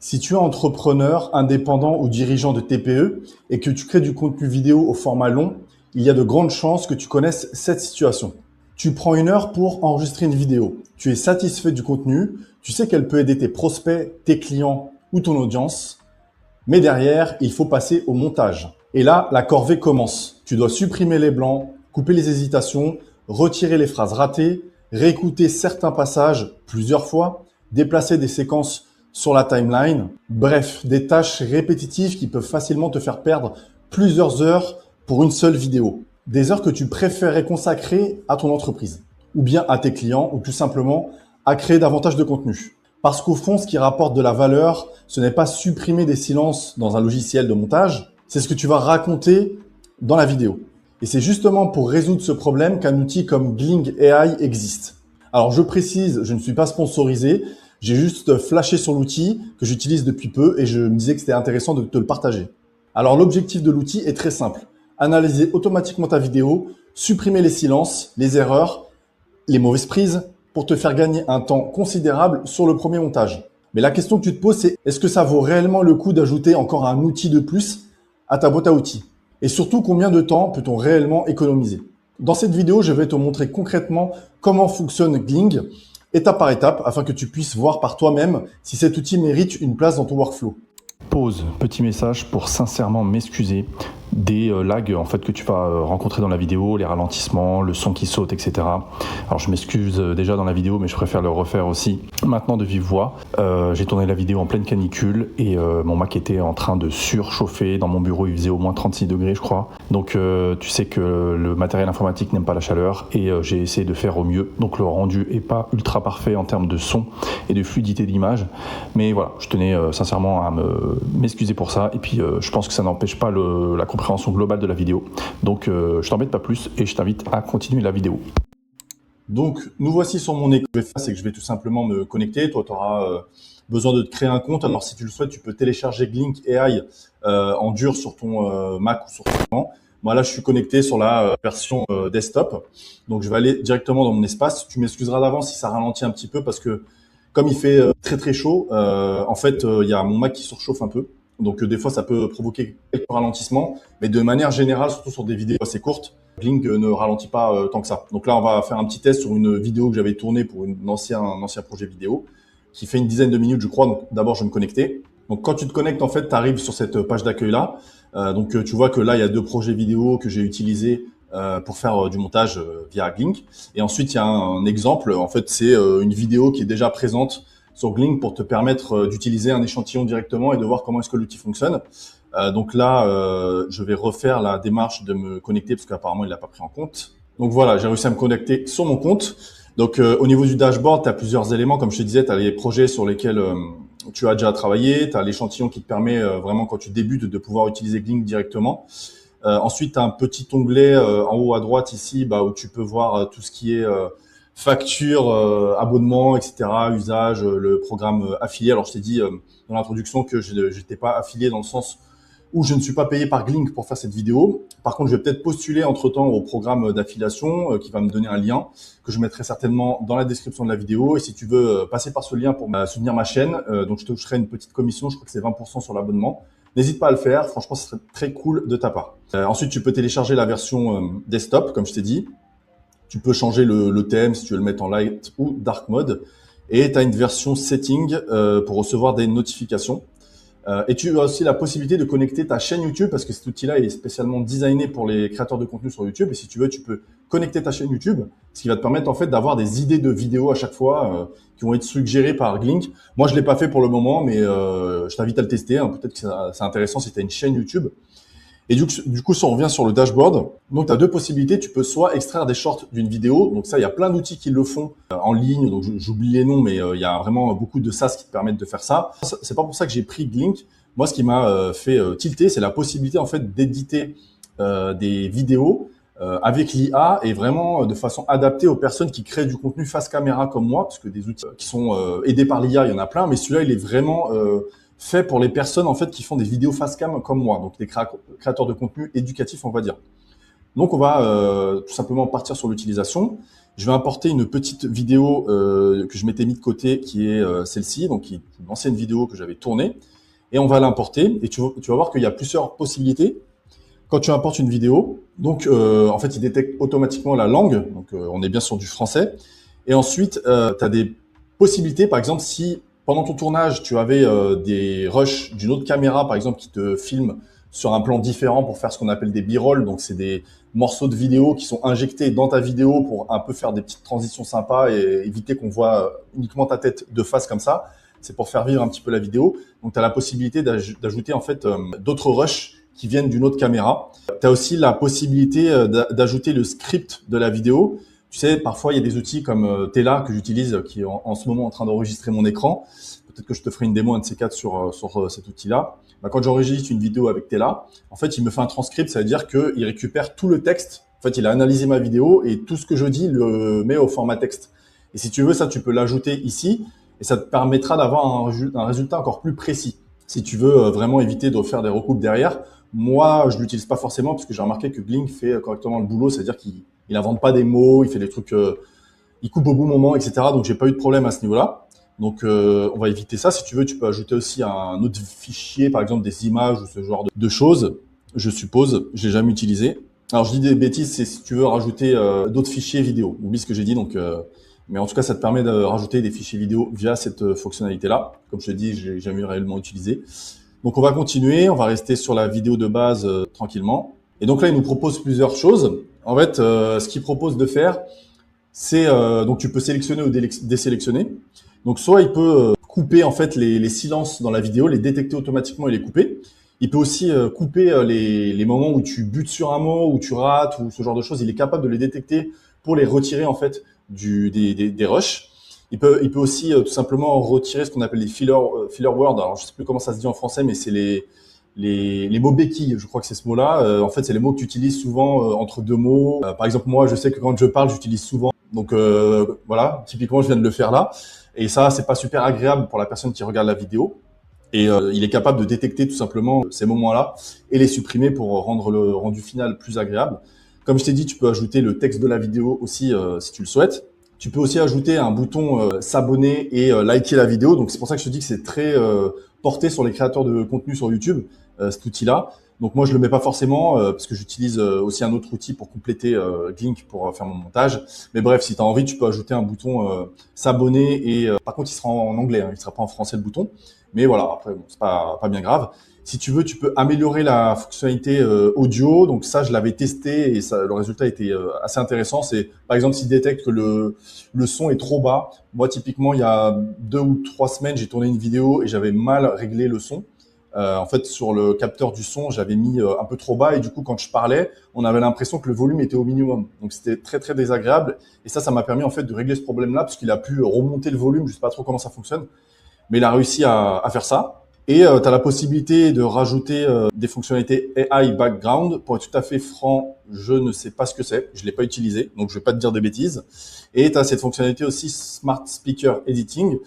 Si tu es entrepreneur, indépendant ou dirigeant de TPE et que tu crées du contenu vidéo au format long, il y a de grandes chances que tu connaisses cette situation. Tu prends 1 heure pour enregistrer une vidéo. Tu es satisfait du contenu, tu sais qu'elle peut aider tes prospects, tes clients ou ton audience, mais derrière, il faut passer au montage. Et là, la corvée commence. Tu dois supprimer les blancs, couper les hésitations, retirer les phrases ratées, réécouter certains passages plusieurs fois, déplacer des séquences sur la timeline. Bref, des tâches répétitives qui peuvent facilement te faire perdre plusieurs heures pour une seule vidéo. Des heures que tu préférerais consacrer à ton entreprise, ou bien à tes clients, ou tout simplement à créer davantage de contenu. Parce qu'au fond, ce qui rapporte de la valeur, ce n'est pas supprimer des silences dans un logiciel de montage, c'est ce que tu vas raconter dans la vidéo. Et c'est justement pour résoudre ce problème qu'un outil comme Gling AI existe. Alors je précise, je ne suis pas sponsorisé, j'ai juste flashé sur l'outil que j'utilise depuis peu et je me disais que c'était intéressant de te le partager. Alors l'objectif de l'outil est très simple. Analyser automatiquement ta vidéo, supprimer les silences, les erreurs, les mauvaises prises, pour te faire gagner un temps considérable sur le premier montage. Mais la question que tu te poses, c'est est-ce que ça vaut réellement le coup d'ajouter encore un outil de plus à ta boîte à outils? Et surtout, combien de temps peut-on réellement économiser? Dans cette vidéo, je vais te montrer concrètement comment fonctionne Gling, étape par étape, afin que tu puisses voir par toi-même si cet outil mérite une place dans ton workflow. Pause, petit message pour sincèrement m'excuser des lags en fait que tu vas rencontrer dans la vidéo, les ralentissements, le son qui saute, etc. Alors je m'excuse déjà dans la vidéo, mais je préfère le refaire aussi maintenant de vive voix. J'ai tourné la vidéo en pleine canicule et mon Mac était en train de surchauffer. Dans mon bureau, il faisait au moins 36 degrés, je crois. Donc tu sais que le matériel informatique n'aime pas la chaleur et j'ai essayé de faire au mieux. Donc le rendu est pas ultra parfait en termes de son et de fluidité d'image. Mais voilà, je tenais sincèrement à m'excuser pour ça. Et puis je pense que ça n'empêche pas la compréhension globale de la vidéo. Donc je t'embête pas plus et je t'invite à continuer la vidéo. Donc nous voici sur mon écran. Ce que je vais faire, c'est que je vais tout simplement me connecter. Toi, tu auras besoin de te créer un compte. Alors si tu le souhaites, tu peux télécharger Gling AI en dur sur ton Mac ou sur ton écran. Moi là, je suis connecté sur la version desktop. Donc je vais aller directement dans mon espace. Tu m'excuseras d'avance si ça ralentit un petit peu parce que comme il fait très très chaud, en fait, il y a mon Mac qui surchauffe un peu. Donc des fois, ça peut provoquer quelques ralentissements, mais de manière générale, surtout sur des vidéos assez courtes, Gling ne ralentit pas tant que ça. Donc là, on va faire un petit test sur une vidéo que j'avais tournée pour un ancien projet vidéo, qui fait une dizaine de minutes, je crois. Donc d'abord, je vais me connecter. Donc quand tu te connectes, en fait, tu arrives sur cette page d'accueil-là. Donc tu vois que là, il y a 2 projets vidéo que j'ai utilisés pour faire du montage via Gling. Et ensuite, il y a un exemple. En fait, c'est une vidéo qui est déjà présente sur Gling pour te permettre d'utiliser un échantillon directement et de voir comment est-ce que l'outil fonctionne. Donc là, je vais refaire la démarche de me connecter parce qu'apparemment, il l'a pas pris en compte. Donc voilà, j'ai réussi à me connecter sur mon compte. Donc au niveau du dashboard, tu as plusieurs éléments. Comme je te disais, tu as les projets sur lesquels tu as déjà travaillé. Tu as l'échantillon qui te permet vraiment, quand tu débutes, de pouvoir utiliser Gling directement. Ensuite, tu as un petit onglet en haut à droite ici où tu peux voir tout ce qui est facture, abonnement, etc., usage, le programme affilié. Alors, je t'ai dit dans l'introduction que je n'étais pas affilié dans le sens où je ne suis pas payé par Gling pour faire cette vidéo. Par contre, je vais peut-être postuler entre-temps au programme d'affiliation qui va me donner un lien que je mettrai certainement dans la description de la vidéo. Et si tu veux passer par ce lien pour soutenir ma chaîne, donc je te toucherai une petite commission, je crois que c'est 20% sur l'abonnement. N'hésite pas à le faire, franchement, ce serait très cool de ta part. Ensuite, tu peux télécharger la version desktop, comme je t'ai dit. Tu peux changer le thème si tu veux le mettre en light ou dark mode. Et tu as une version setting pour recevoir des notifications. Et tu as aussi la possibilité de connecter ta chaîne YouTube parce que cet outil-là est spécialement designé pour les créateurs de contenu sur YouTube. Et si tu veux, tu peux connecter ta chaîne YouTube, ce qui va te permettre en fait d'avoir des idées de vidéos à chaque fois qui vont être suggérées par Gling. Moi, je l'ai pas fait pour le moment, mais je t'invite à le tester. Hein. Peut-être que c'est intéressant si tu as une chaîne YouTube. Et du coup, si on revient sur le dashboard, donc tu as 2 possibilités. Tu peux soit extraire des shorts d'une vidéo. Donc ça, il y a plein d'outils qui le font en ligne. Donc j'oublie les noms, mais il y a vraiment beaucoup de SaaS qui te permettent de faire ça. C'est pas pour ça que j'ai pris Gling. Moi, ce qui m'a fait tilter, c'est la possibilité en fait d'éditer des vidéos avec l'IA et vraiment de façon adaptée aux personnes qui créent du contenu face caméra comme moi, parce que des outils qui sont aidés par l'IA, il y en a plein, mais celui-là, il est vraiment fait pour les personnes en fait qui font des vidéos face cam comme moi, donc des créateurs de contenu éducatifs, on va dire. Donc, on va tout simplement partir sur l'utilisation. Je vais importer une petite vidéo que je m'étais mis de côté, qui est celle-ci, donc qui est une ancienne vidéo que j'avais tournée. Et on va l'importer. Et tu vas voir qu'il y a plusieurs possibilités. Quand tu importes une vidéo, donc en fait, il détecte automatiquement la langue. Donc, on est bien sur du français. Et ensuite, tu as des possibilités. Par exemple, si pendant ton tournage, tu avais des rushs d'une autre caméra, par exemple, qui te filme sur un plan différent pour faire ce qu'on appelle des b-roll. Donc, c'est des morceaux de vidéo qui sont injectés dans ta vidéo pour un peu faire des petites transitions sympas et éviter qu'on voit uniquement ta tête de face comme ça. C'est pour faire vivre un petit peu la vidéo. Donc, tu as la possibilité d'ajouter en fait d'autres rushs qui viennent d'une autre caméra. Tu as aussi la possibilité d'ajouter le script de la vidéo. Tu sais, parfois, il y a des outils comme Tela que j'utilise, qui est en ce moment en train d'enregistrer mon écran. Peut-être que je te ferai une démo, un de ces quatre, sur cet outil-là. Bah, quand j'enregistre une vidéo avec Tela, en fait, il me fait un transcript. Ça veut dire qu'il récupère tout le texte. En fait, il a analysé ma vidéo et tout ce que je dis le met au format texte. Et si tu veux, ça, tu peux l'ajouter ici et ça te permettra d'avoir un résultat encore plus précis. Si tu veux vraiment éviter de faire des recoupes derrière, moi, je l'utilise pas forcément parce que j'ai remarqué que Blink fait correctement le boulot, c'est-à-dire qu'il invente pas des mots, il fait des trucs, il coupe au bon moment, etc. Donc, j'ai pas eu de problème à ce niveau-là. Donc, on va éviter ça. Si tu veux, tu peux ajouter aussi un autre fichier, par exemple des images ou ce genre de choses. Je suppose, je l'ai jamais utilisé. Alors, je dis des bêtises, c'est si tu veux rajouter d'autres fichiers vidéo. Oublie ce que j'ai dit. Donc, mais en tout cas, ça te permet de rajouter des fichiers vidéo via cette fonctionnalité-là. Comme je te dis, je l'ai jamais réellement utilisé. Donc, on va continuer. On va rester sur la vidéo de base tranquillement. Et donc là, il nous propose plusieurs choses. En fait, ce qu'il propose de faire, c'est donc tu peux sélectionner ou désélectionner. Donc soit il peut couper en fait les silences dans la vidéo, les détecter automatiquement et les couper. Il peut aussi couper les moments où tu butes sur un mot, où tu rates ou ce genre de choses. Il est capable de les détecter pour les retirer en fait des rushs. Il peut aussi tout simplement retirer ce qu'on appelle les filler words. Alors je sais plus comment ça se dit en français, mais c'est les mots béquilles, je crois que c'est ce mot-là. En fait, c'est les mots que tu utilises souvent entre deux mots. Par exemple, moi, je sais que quand je parle, j'utilise souvent. Donc voilà, typiquement, je viens de le faire là. Et ça, c'est pas super agréable pour la personne qui regarde la vidéo. Et il est capable de détecter tout simplement ces moments-là et les supprimer pour rendre le rendu final plus agréable. Comme je t'ai dit, tu peux ajouter le texte de la vidéo aussi si tu le souhaites. Tu peux aussi ajouter un bouton s'abonner et liker la vidéo. Donc c'est pour ça que je te dis que c'est très porté sur les créateurs de contenu sur YouTube, cet outil-là. Donc moi je le mets pas forcément parce que j'utilise aussi un autre outil pour compléter Glink pour faire mon montage. Mais bref, si tu as envie, tu peux ajouter un bouton s'abonner et par contre il sera en anglais, hein, il sera pas en français le bouton. Mais voilà, après bon, c'est pas bien grave. Si tu veux, tu peux améliorer la fonctionnalité audio. Donc ça, je l'avais testé et ça, le résultat était assez intéressant. C'est par exemple s'il détecte que le son est trop bas. Moi, typiquement, il y a 2 ou 3 semaines, j'ai tourné une vidéo et j'avais mal réglé le son. En fait, sur le capteur du son, j'avais mis un peu trop bas et du coup, quand je parlais, on avait l'impression que le volume était au minimum. Donc, c'était très, très désagréable. Et ça m'a permis en fait de régler ce problème-là parce qu'il a pu remonter le volume. Je sais pas trop comment ça fonctionne, mais il a réussi à faire ça. Et tu as la possibilité de rajouter des fonctionnalités AI background. Pour être tout à fait franc, je ne sais pas ce que c'est. Je l'ai pas utilisé, donc je vais pas te dire des bêtises. Et tu as cette fonctionnalité aussi Smart Speaker Editing.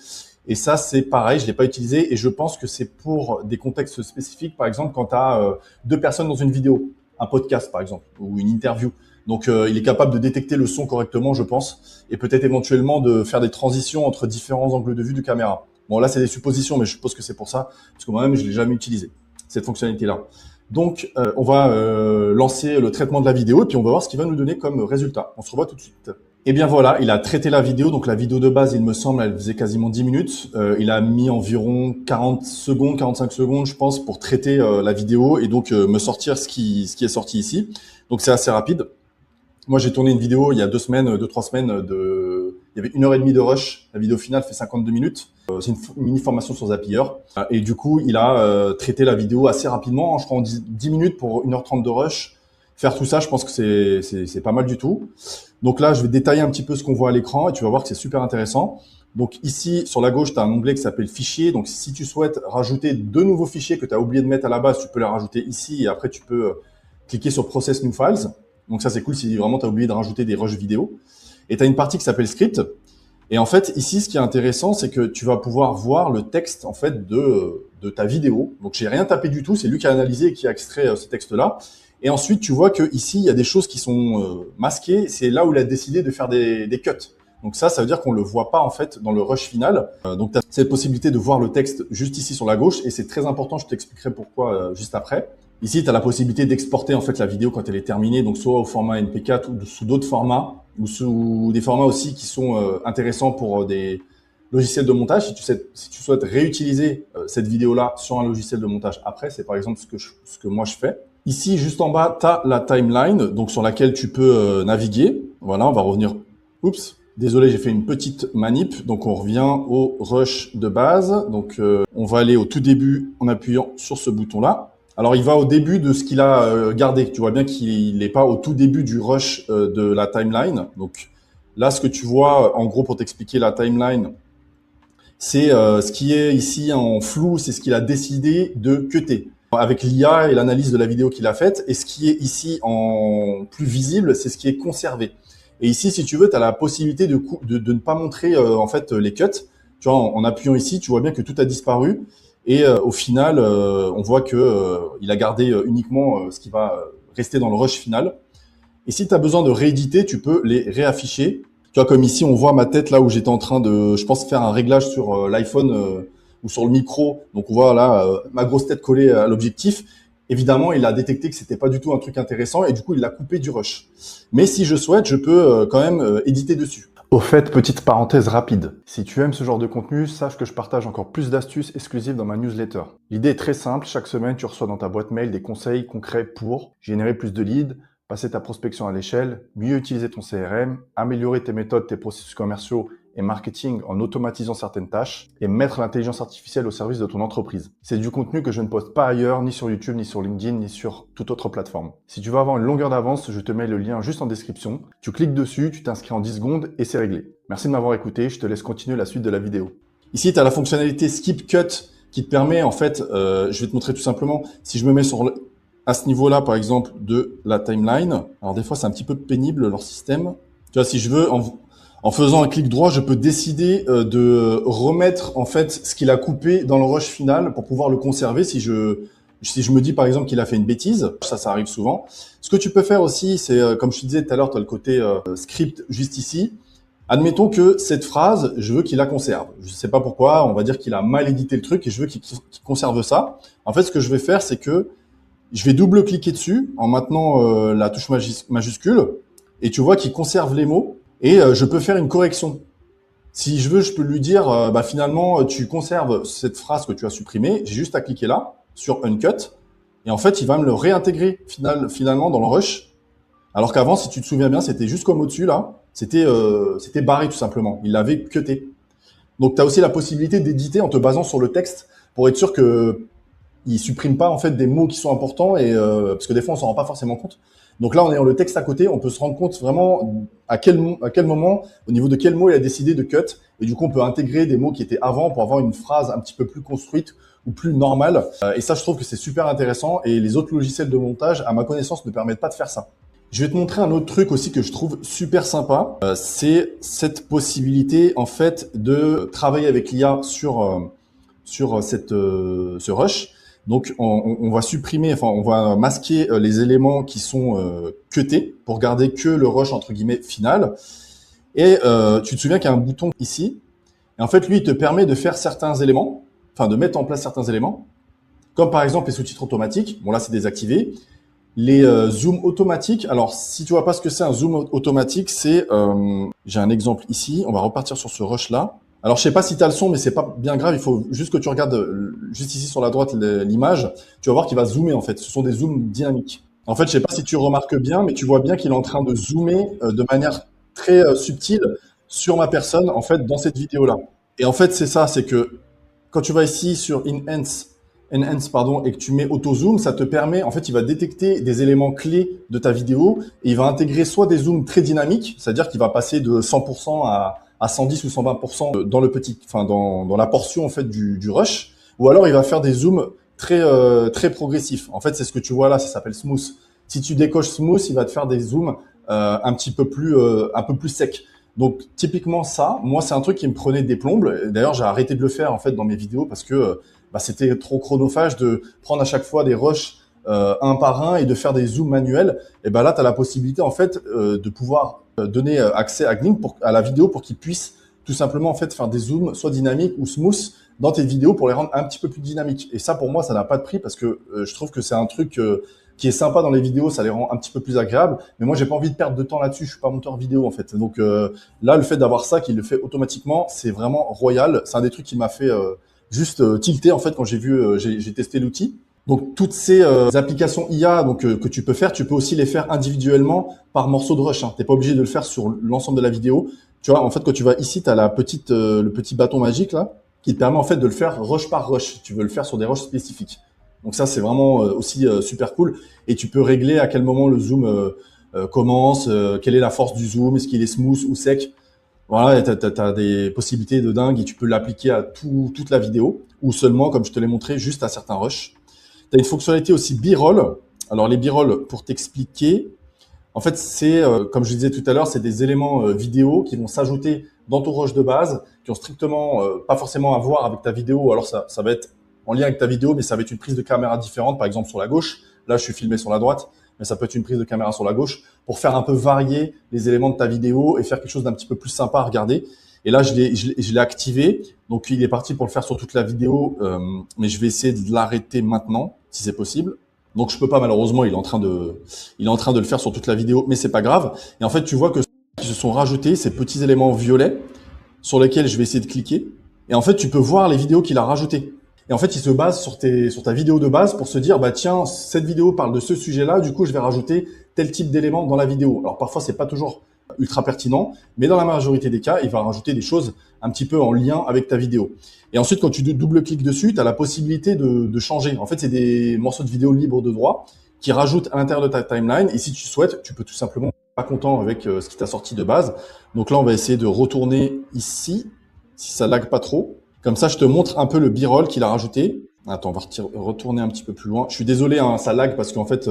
Et ça, c'est pareil, je l'ai pas utilisé et je pense que c'est pour des contextes spécifiques. Par exemple, quand tu as 2 personnes dans une vidéo, un podcast par exemple, ou une interview. Donc, il est capable de détecter le son correctement, je pense, et peut-être éventuellement de faire des transitions entre différents angles de vue de caméra. Bon, là, c'est des suppositions, mais je suppose que c'est pour ça, parce que moi-même, je l'ai jamais utilisé, cette fonctionnalité-là. Donc, on va lancer le traitement de la vidéo, et puis on va voir ce qu'il va nous donner comme résultat. On se revoit tout de suite. Et bien voilà, il a traité la vidéo. Donc, la vidéo de base, il me semble, elle faisait quasiment 10 minutes. Il a mis environ 40 secondes, 45 secondes, je pense, pour traiter la vidéo et donc me sortir ce qui est sorti ici. Donc, c'est assez rapide. Moi, j'ai tourné une vidéo il y a 2 semaines, 2-3 semaines il y avait 1h30 de rush. La vidéo finale fait 52 minutes. C'est une mini formation sur Zapier. Et du coup, il a traité la vidéo assez rapidement. Je crois en 10 minutes pour 1h30 de rush. Faire tout ça, je pense que c'est pas mal du tout. Donc là, je vais détailler un petit peu ce qu'on voit à l'écran et tu vas voir que c'est super intéressant. Donc ici, sur la gauche, tu as un onglet qui s'appelle Fichier. Donc si tu souhaites rajouter 2 nouveaux fichiers que tu as oublié de mettre à la base, tu peux les rajouter ici et après tu peux cliquer sur Process New Files. Donc ça, c'est cool si vraiment tu as oublié de rajouter des rushs vidéo. Et tu as une partie qui s'appelle Script. Et en fait, ici, ce qui est intéressant, c'est que tu vas pouvoir voir le texte en fait de ta vidéo. Donc, j'ai rien tapé du tout. C'est lui qui a analysé et qui a extrait ce texte-là. Et ensuite, tu vois que ici, il y a des choses qui sont masquées. C'est là où il a décidé de faire des cuts. Donc ça veut dire qu'on le voit pas en fait dans le rush final. Donc tu as cette possibilité de voir le texte juste ici sur la gauche et c'est très important. Je t'expliquerai pourquoi juste après. Ici, tu as la possibilité d'exporter en fait la vidéo quand elle est terminée, donc soit au format MP4 ou sous d'autres formats ou sous des formats aussi qui sont intéressants pour des logiciels de montage. Si tu souhaites réutiliser cette vidéo-là sur un logiciel de montage après, c'est par exemple ce que moi je fais. Ici, juste en bas, tu as la timeline, donc sur laquelle tu peux naviguer. Voilà, on va revenir. Oups. Désolé, j'ai fait une petite manip. Donc, on revient au rush de base. Donc, on va aller au tout début en appuyant sur ce bouton-là. Alors, il va au début de ce qu'il a gardé. Tu vois bien qu'il n'est pas au tout début du rush de la timeline. Donc, là, ce que tu vois, en gros, pour t'expliquer la timeline, c'est ce qui est ici en flou, c'est ce qu'il a décidé de cutter avec l'IA et l'analyse de la vidéo qu'il a faite. Et ce qui est ici en plus visible, c'est ce qui est conservé. Et ici, si tu veux, tu as la possibilité de ne pas montrer en fait les cuts. Tu vois, en appuyant ici, tu vois bien que tout a disparu. Et au final, on voit que il a gardé uniquement ce qui va rester dans le rush final. Et si tu as besoin de rééditer, tu peux les réafficher. Tu vois, comme ici, on voit ma tête là où j'étais en train de, je pense, faire un réglage sur l'iPhone ou sur le micro. Donc, on voit là ma grosse tête collée à l'objectif. Évidemment, il a détecté que c'était pas du tout un truc intéressant et du coup, il l'a coupé du rush. Mais si je souhaite, je peux quand même éditer dessus. Au fait, petite parenthèse rapide. Si tu aimes ce genre de contenu, sache que je partage encore plus d'astuces exclusives dans ma newsletter. L'idée est très simple. Chaque semaine, tu reçois dans ta boîte mail des conseils concrets pour générer plus de leads, passer ta prospection à l'échelle, mieux utiliser ton CRM, améliorer tes méthodes, tes processus commerciaux et marketing en automatisant certaines tâches et mettre l'intelligence artificielle au service de ton entreprise. C'est du contenu que je ne poste pas ailleurs, ni sur YouTube, ni sur LinkedIn, ni sur toute autre plateforme. Si tu veux avoir une longueur d'avance, je te mets le lien juste en description. Tu cliques dessus, tu t'inscris en 10 secondes et c'est réglé. Merci de m'avoir écouté, je te laisse continuer la suite de la vidéo. Ici, tu as la fonctionnalité Skip Cut qui te permet en fait, je vais te montrer tout simplement, si je me mets à ce niveau-là, par exemple, de la timeline. Alors des fois, c'est un petit peu pénible leur système. Tu vois, si je veux, en faisant un clic droit, je peux décider de remettre en fait ce qu'il a coupé dans le rush final pour pouvoir le conserver si je me dis par exemple qu'il a fait une bêtise. Ça arrive souvent. Ce que tu peux faire aussi, c'est comme je te disais tout à l'heure, tu as le côté script juste ici. Admettons que cette phrase, je veux qu'il la conserve. Je ne sais pas pourquoi, on va dire qu'il a mal édité le truc et je veux qu'il conserve ça. En fait, ce que je vais faire, c'est que je vais double-cliquer dessus en maintenant la touche majuscule et tu vois qu'il conserve les mots et je peux faire une correction. Si je veux, je peux lui dire finalement, tu conserves cette phrase que tu as supprimée. J'ai juste à cliquer là sur Uncut et en fait, il va me le réintégrer finalement dans le rush. Alors qu'avant, si tu te souviens bien, c'était juste comme au-dessus là. C'était barré tout simplement. Il l'avait cuté. Donc, tu as aussi la possibilité d'éditer en te basant sur le texte pour être sûr que il supprime pas en fait des mots qui sont importants et parce que des fois on s'en rend pas forcément compte. Donc là, en ayant le texte à côté, on peut se rendre compte vraiment à quel moment, au niveau de quel mot il a décidé de cut. Et du coup, on peut intégrer des mots qui étaient avant pour avoir une phrase un petit peu plus construite ou plus normale. Et ça, je trouve que c'est super intéressant. Et les autres logiciels de montage, à ma connaissance, ne permettent pas de faire ça. Je vais te montrer un autre truc aussi que je trouve super sympa. C'est cette possibilité en fait de travailler avec l'IA sur ce rush. Donc, on va supprimer, enfin, on va masquer les éléments qui sont cutés pour garder que le rush entre guillemets final. Et tu te souviens qu'il y a un bouton ici. Et en fait, lui, il te permet de faire certains éléments, enfin, de mettre en place certains éléments, comme par exemple les sous-titres automatiques. Bon, là, c'est désactivé. Les zooms automatiques. Alors, si tu vois pas ce que c'est un zoom automatique, c'est, j'ai un exemple ici. On va repartir sur ce rush là. Alors, je sais pas si tu as le son, mais c'est pas bien grave. Il faut juste que tu regardes juste ici sur la droite l'image. Tu vas voir qu'il va zoomer en fait. Ce sont des zooms dynamiques. En fait, je sais pas si tu remarques bien, mais tu vois bien qu'il est en train de zoomer de manière très subtile sur ma personne en fait dans cette vidéo là. Et en fait, c'est ça, c'est que quand tu vas ici sur Enhance et que tu mets auto zoom, ça te permet, en fait, il va détecter des éléments clés de ta vidéo et il va intégrer soit des zooms très dynamiques, c'est-à-dire qu'il va passer de 100% à 110 ou 120% dans le petit, enfin dans la portion en fait du rush, ou alors il va faire des zooms très progressifs. En fait, c'est ce que tu vois là, ça s'appelle smooth. Si tu décoches smooth, il va te faire des zooms un peu plus secs. Donc typiquement ça, moi c'est un truc qui me prenait des plombes. D'ailleurs, j'ai arrêté de le faire en fait dans mes vidéos parce que c'était trop chronophage de prendre à chaque fois des rushs un par un et de faire des zooms manuels, et ben là, tu as la possibilité en fait de pouvoir donner accès à Glink à la vidéo pour qu'il puisse tout simplement en fait faire des zooms soit dynamiques ou smooth dans tes vidéos pour les rendre un petit peu plus dynamiques. Et ça, pour moi, ça n'a pas de prix parce que je trouve que c'est un truc qui est sympa dans les vidéos, ça les rend un petit peu plus agréables. Mais moi, j'ai pas envie de perdre de temps là-dessus. Je suis pas monteur vidéo en fait. Donc là, le fait d'avoir ça, qu'il le fait automatiquement, c'est vraiment royal. C'est un des trucs qui m'a fait juste tilter en fait quand j'ai vu, j'ai testé l'outil. Donc toutes ces applications IA que tu peux faire, tu peux aussi les faire individuellement par morceau de rush. Hein. T'es pas obligé de le faire sur l'ensemble de la vidéo. Tu vois, en fait, quand tu vas ici, tu as le petit bâton magique là qui te permet en fait de le faire rush par rush. Tu veux le faire sur des rushs spécifiques. Donc ça, c'est vraiment aussi super cool. Et tu peux régler à quel moment le zoom commence, quelle est la force du zoom, est-ce qu'il est smooth ou sec. Voilà, t'as des possibilités de dingue et tu peux l'appliquer à toute la vidéo ou seulement, comme je te l'ai montré, juste à certains rushs. Tu as une fonctionnalité aussi B-roll. Alors les B-roll, pour t'expliquer, en fait, c'est, comme je disais tout à l'heure, c'est des éléments vidéo qui vont s'ajouter dans ton rush de base, qui ont strictement pas forcément à voir avec ta vidéo. Alors ça va être en lien avec ta vidéo, mais ça va être une prise de caméra différente, par exemple sur la gauche. Là, je suis filmé sur la droite, mais ça peut être une prise de caméra sur la gauche pour faire un peu varier les éléments de ta vidéo et faire quelque chose d'un petit peu plus sympa à regarder. Et là, je l'ai activé. Donc, il est parti pour le faire sur toute la vidéo, mais je vais essayer de l'arrêter maintenant, si c'est possible. Donc, je peux pas, malheureusement, il est en train de le faire sur toute la vidéo, mais c'est pas grave. Et en fait, tu vois que se sont rajoutés ces petits éléments violets sur lesquels je vais essayer de cliquer. Et en fait, tu peux voir les vidéos qu'il a rajoutées. Et en fait, il se base sur ta vidéo de base pour se dire, bah tiens, cette vidéo parle de ce sujet-là, du coup, je vais rajouter tel type d'éléments dans la vidéo. Alors parfois, c'est pas toujours ultra pertinent, mais dans la majorité des cas, il va rajouter des choses un petit peu en lien avec ta vidéo. Et ensuite, quand tu double-cliques dessus, tu as la possibilité de changer. En fait, c'est des morceaux de vidéo libres de droit qui rajoutent à l'intérieur de ta timeline. Et si tu souhaites, tu peux tout simplement pas content avec ce qui t'a sorti de base. Donc là, on va essayer de retourner ici, si ça lag pas trop. Comme ça, je te montre un peu le b-roll qu'il a rajouté. Attends, on va retourner un petit peu plus loin. Je suis désolé, hein, ça lag parce qu'en fait,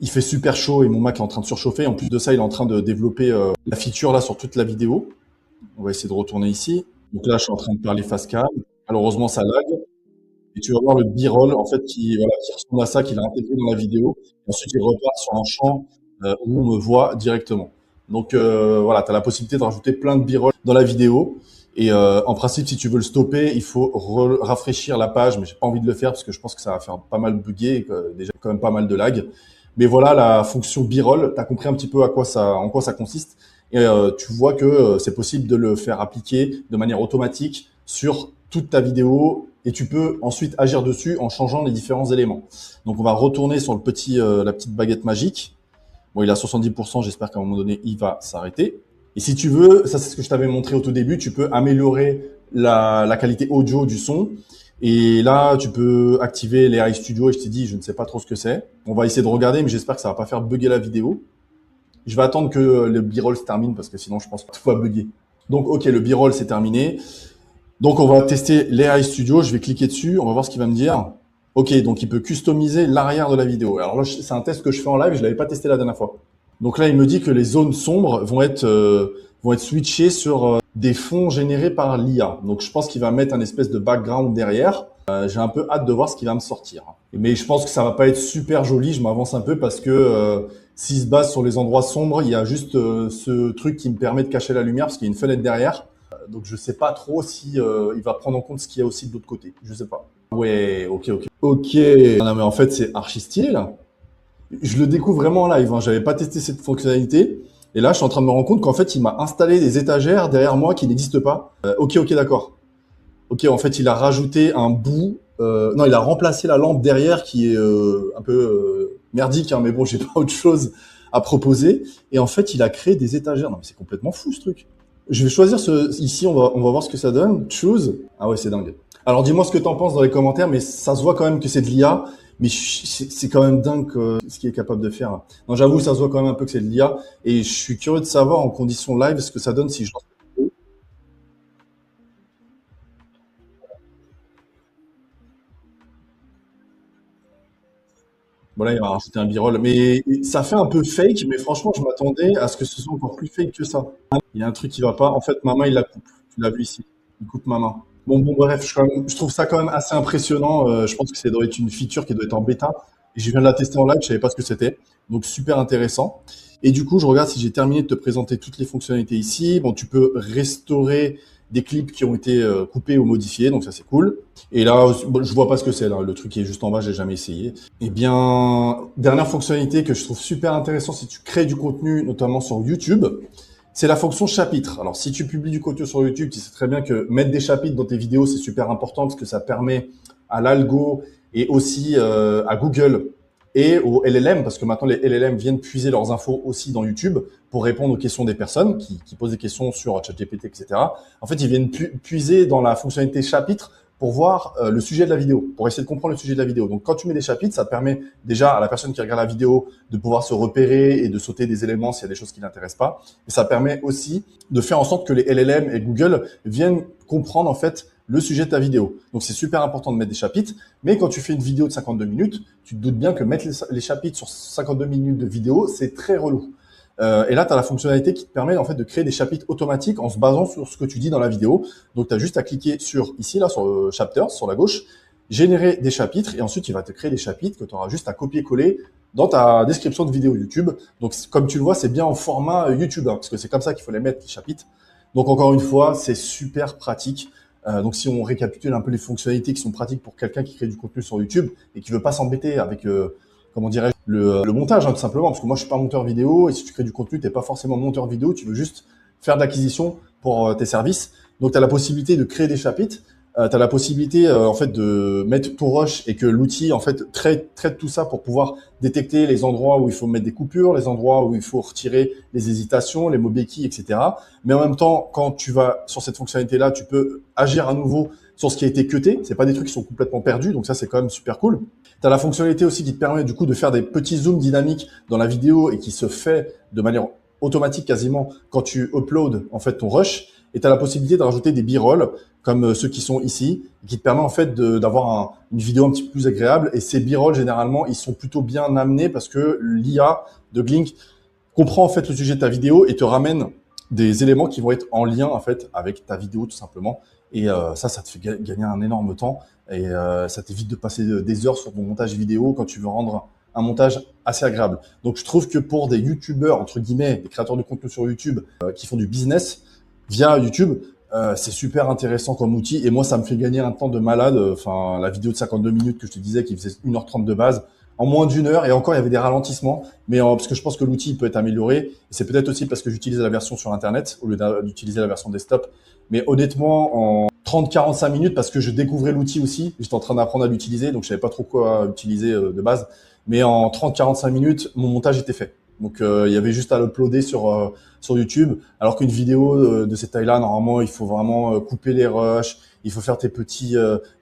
il fait super chaud et mon Mac est en train de surchauffer. En plus de ça, il est en train de développer la feature là sur toute la vidéo. On va essayer de retourner ici. Donc là, je suis en train de parler face cam. Malheureusement, ça lag. Et tu vas voir le b-roll en fait qui ressemble à ça, qu'il a intégré dans la vidéo. Et ensuite, il repart sur un champ où on me voit directement. Donc voilà, tu as la possibilité de rajouter plein de b-roll dans la vidéo. Et en principe, si tu veux le stopper, il faut rafraîchir la page, mais j'ai pas envie de le faire parce que je pense que ça va faire pas mal bugger, et déjà quand même pas mal de lag. Mais voilà la fonction b-roll, tu as compris un petit peu en quoi ça consiste. Et tu vois que c'est possible de le faire appliquer de manière automatique sur toute ta vidéo et tu peux ensuite agir dessus en changeant les différents éléments. Donc on va retourner sur la petite baguette magique. Bon, il est à 70%, j'espère qu'à un moment donné, il va s'arrêter. Et si tu veux, ça c'est ce que je t'avais montré au tout début, tu peux améliorer la qualité audio du son. Et là, tu peux activer les AI Studio et je t'ai dit, je ne sais pas trop ce que c'est. On va essayer de regarder, mais j'espère que ça va pas faire bugger la vidéo. Je vais attendre que le b-roll se termine parce que sinon, je pense que tout va bugger. Donc, ok, le b-roll c'est terminé. Donc, on va tester les AI Studio. Je vais cliquer dessus. On va voir ce qu'il va me dire. Ok, donc il peut customiser l'arrière de la vidéo. Alors là, c'est un test que je fais en live. Je l'avais pas testé la dernière fois. Donc là, il me dit que les zones sombres vont être switchées sur des fonds générés par l'IA. Donc je pense qu'il va mettre un espèce de background derrière. J'ai un peu hâte de voir ce qui va me sortir. Mais je pense que ça va pas être super joli. Je m'avance un peu parce que s'il se base sur les endroits sombres, il y a juste ce truc qui me permet de cacher la lumière parce qu'il y a une fenêtre derrière. Donc je sais pas trop si il va prendre en compte ce qu'il y a aussi de l'autre côté. Je sais pas. Ouais, ok. Non mais en fait c'est archi stylé là. Je le découvre vraiment en live. Hein. J'avais pas testé cette fonctionnalité. Et là, je suis en train de me rendre compte qu'en fait, il m'a installé des étagères derrière moi qui n'existent pas. Ok, d'accord. Ok, en fait, il a rajouté un bout. Non, il a remplacé la lampe derrière qui est un peu merdique, hein, mais bon, j'ai pas autre chose à proposer. Et en fait, il a créé des étagères. Non, mais c'est complètement fou ce truc. Je vais choisir ici. On va voir ce que ça donne. Choose. Ah ouais, c'est dingue. Alors, dis-moi ce que t'en penses dans les commentaires, mais ça se voit quand même que c'est de l'IA. Mais c'est quand même dingue ce qu'il est capable de faire. Non, j'avoue, ça se voit quand même un peu que c'est de l'IA. Et je suis curieux de savoir en conditions live ce que ça donne si je lance. Bon, là, il va rajouter un b-roll. Mais ça fait un peu fake, mais franchement, je m'attendais à ce que ce soit encore plus fake que ça. Il y a un truc qui va pas. En fait, ma main, il la coupe. Tu l'as vu ici. Il coupe ma main. Bon, bref, je trouve ça quand même assez impressionnant. Je pense que ça doit être une feature qui doit être en bêta. Et je viens de la tester en live, je savais pas ce que c'était. Donc super intéressant. Et du coup, je regarde si j'ai terminé de te présenter toutes les fonctionnalités ici. Bon, tu peux restaurer des clips qui ont été coupés ou modifiés, donc ça c'est cool. Et là, bon, je vois pas ce que c'est là, le truc qui est juste en bas, j'ai jamais essayé. Eh bien, dernière fonctionnalité que je trouve super intéressant si tu crées du contenu, notamment sur YouTube, c'est la fonction chapitre. Alors, si tu publies du contenu sur YouTube, tu sais très bien que mettre des chapitres dans tes vidéos, c'est super important parce que ça permet à l'algo et aussi à Google et aux LLM, parce que maintenant les LLM viennent puiser leurs infos aussi dans YouTube pour répondre aux questions des personnes qui posent des questions sur ChatGPT, etc. En fait, ils viennent puiser dans la fonctionnalité chapitre pour voir le sujet de la vidéo, pour essayer de comprendre le sujet de la vidéo. Donc, quand tu mets des chapitres, ça te permet déjà à la personne qui regarde la vidéo de pouvoir se repérer et de sauter des éléments s'il y a des choses qui l'intéressent pas. Et ça permet aussi de faire en sorte que les LLM et Google viennent comprendre en fait le sujet de ta vidéo. Donc, c'est super important de mettre des chapitres. Mais quand tu fais une vidéo de 52 minutes, tu te doutes bien que mettre les chapitres sur 52 minutes de vidéo, c'est très relou. Et là, tu as la fonctionnalité qui te permet en fait de créer des chapitres automatiques en se basant sur ce que tu dis dans la vidéo. Donc, tu as juste à cliquer sur ici, là, sur le chapter, sur la gauche, générer des chapitres et ensuite, il va te créer des chapitres que tu auras juste à copier-coller dans ta description de vidéo YouTube. Donc, comme tu le vois, c'est bien en format YouTube, hein, parce que c'est comme ça qu'il faut les mettre, les chapitres. Donc, encore une fois, c'est super pratique. Donc, si on récapitule un peu les fonctionnalités qui sont pratiques pour quelqu'un qui crée du contenu sur YouTube et qui veut pas s'embêter avec, comment dirais-je, le montage, hein, tout simplement, parce que moi, je suis pas monteur vidéo et si tu crées du contenu, t'es pas forcément monteur vidéo, tu veux juste faire de l'acquisition pour tes services. Donc, tu as la possibilité de créer des chapitres. Tu as la possibilité en fait de mettre ton rush et que l'outil en fait traite tout ça pour pouvoir détecter les endroits où il faut mettre des coupures, les endroits où il faut retirer les hésitations, les mots béquilles, etc. Mais en même temps, quand tu vas sur cette fonctionnalité-là, tu peux agir à nouveau sur ce qui a été cuté. C'est pas des trucs qui sont complètement perdus, donc ça c'est quand même super cool. Tu as la fonctionnalité aussi qui te permet du coup de faire des petits zooms dynamiques dans la vidéo et qui se fait de manière automatique quasiment quand tu uploads en fait ton rush. Et tu as la possibilité de rajouter des b-rolls comme ceux qui sont ici, qui te permet en fait d'avoir une vidéo un petit peu plus agréable. Et ces b-rolls, généralement, ils sont plutôt bien amenés parce que l'IA de Glink comprend en fait le sujet de ta vidéo et te ramène des éléments qui vont être en lien en fait avec ta vidéo tout simplement. Et ça te fait gagner un énorme temps et ça t'évite de passer des heures sur ton montage vidéo quand tu veux rendre un montage assez agréable. Donc je trouve que pour des youtubeurs, entre guillemets, des créateurs de contenu sur YouTube qui font du business via YouTube, c'est super intéressant comme outil et moi ça me fait gagner un temps de malade. Enfin, la vidéo de 52 minutes que je te disais qui faisait 1h30 de base, en moins d'une heure, et encore il y avait des ralentissements, mais parce que je pense que l'outil peut être amélioré. Et c'est peut-être aussi parce que j'utilise la version sur Internet au lieu d'utiliser la version desktop. Mais honnêtement, en 30-45 minutes, parce que je découvrais l'outil aussi, j'étais en train d'apprendre à l'utiliser, donc je savais pas trop quoi utiliser de base. Mais en 30-45 minutes, mon montage était fait. Donc il y avait juste à l'uploader sur YouTube, alors qu'une vidéo de cette taille-là, normalement, il faut vraiment couper les rushs, il faut faire tes petits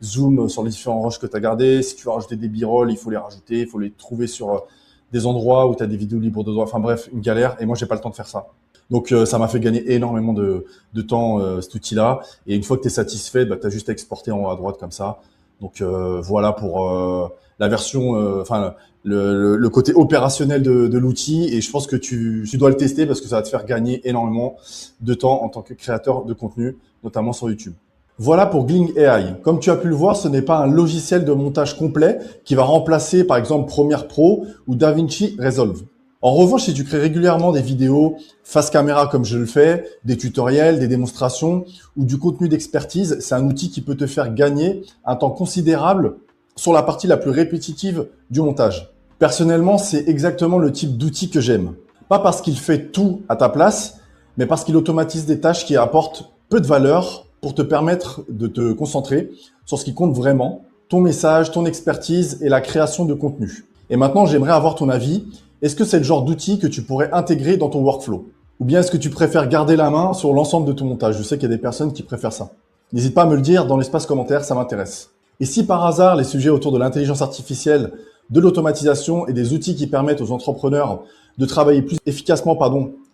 zooms sur les différents rushs que tu as gardés. Si tu veux rajouter des b-rolls, il faut les rajouter, il faut les trouver sur des endroits où tu as des vidéos libres de droit. Enfin bref, une galère. Et moi, j'ai pas le temps de faire ça. Donc ça m'a fait gagner énormément de temps cet outil-là. Et une fois que tu es satisfait, bah, tu as juste à exporter en haut à droite comme ça. Donc voilà pour la version, enfin le côté opérationnel de l'outil. Et je pense que tu dois le tester parce que ça va te faire gagner énormément de temps en tant que créateur de contenu, notamment sur YouTube. Voilà pour Gling AI. Comme tu as pu le voir, ce n'est pas un logiciel de montage complet qui va remplacer par exemple Premiere Pro ou DaVinci Resolve. En revanche, si tu crées régulièrement des vidéos face caméra comme je le fais, des tutoriels, des démonstrations ou du contenu d'expertise, c'est un outil qui peut te faire gagner un temps considérable sur la partie la plus répétitive du montage. Personnellement, c'est exactement le type d'outil que j'aime. Pas parce qu'il fait tout à ta place, mais parce qu'il automatise des tâches qui apportent peu de valeur pour te permettre de te concentrer sur ce qui compte vraiment, ton message, ton expertise et la création de contenu. Et maintenant, j'aimerais avoir ton avis. Est-ce que c'est le genre d'outil que tu pourrais intégrer dans ton workflow? Ou bien est-ce que tu préfères garder la main sur l'ensemble de ton montage? Je sais qu'il y a des personnes qui préfèrent ça. N'hésite pas à me le dire dans l'espace commentaire, ça m'intéresse. Et si par hasard, les sujets autour de l'intelligence artificielle, de l'automatisation et des outils qui permettent aux entrepreneurs de travailler plus efficacement,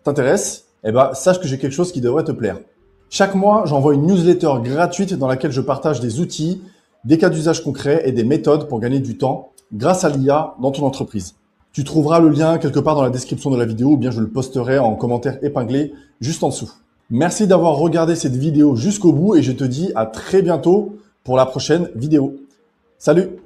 t'intéressent, eh ben, sache que j'ai quelque chose qui devrait te plaire. Chaque mois, j'envoie une newsletter gratuite dans laquelle je partage des outils, des cas d'usage concrets et des méthodes pour gagner du temps grâce à l'IA dans ton entreprise. Tu trouveras le lien quelque part dans la description de la vidéo ou bien je le posterai en commentaire épinglé juste en dessous. Merci d'avoir regardé cette vidéo jusqu'au bout et je te dis à très bientôt pour la prochaine vidéo. Salut!